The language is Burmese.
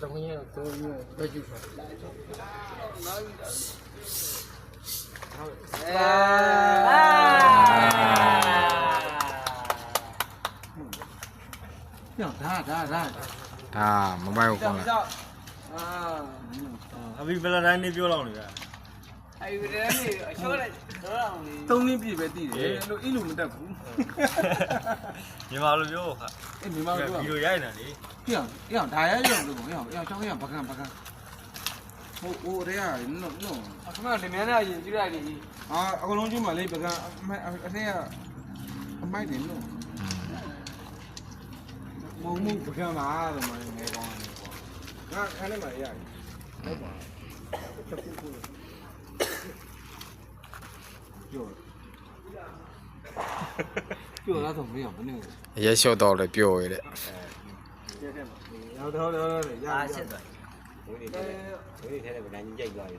တော့ဘယ်တော့ဘယ်ကြည့်ပါဒါမပိုင်ဘူးကောင်းလား အဘိဘလာတိုင်းနေပြောလောက်နေတာ အဲ့ဒီတည်းနေအချိုးလိုက်တော့အောင်လေ သုံးနည်းပြည့်ပဲတည်တယ်လို့အဲ့လိုမတက်ဘူး မြန်မာလိုပြောခါ အဲ့မြန်မာတို့က ဗီဒီယိုရိုက်နေတာလေ ပြောင်းဒါရရလို့ပြောင်းချောင်းရပကံဟိုတည်းကနော် အခမလင်မြန်းနဲ့ရင်ကြည့်လိုက်လေ အကလုံးကျွန်းမှာလေးပကံအထက်ကအမိုက်တယ်နော်မုံမှုပကံမှာတော့မနေကောင်းတယ်ကွာငါခန်းထဲမှာရတယ်ဟုတ်ပါချက်ခုခုပြောလာတော့မရမနေ အရက်လျှော့တော့လေပြောရတဲ့ ရောက်တော့ရ အားရှစ်သွား ဒီထဲထဲဗဒန်ကြီးကြိုက်သွားပြီ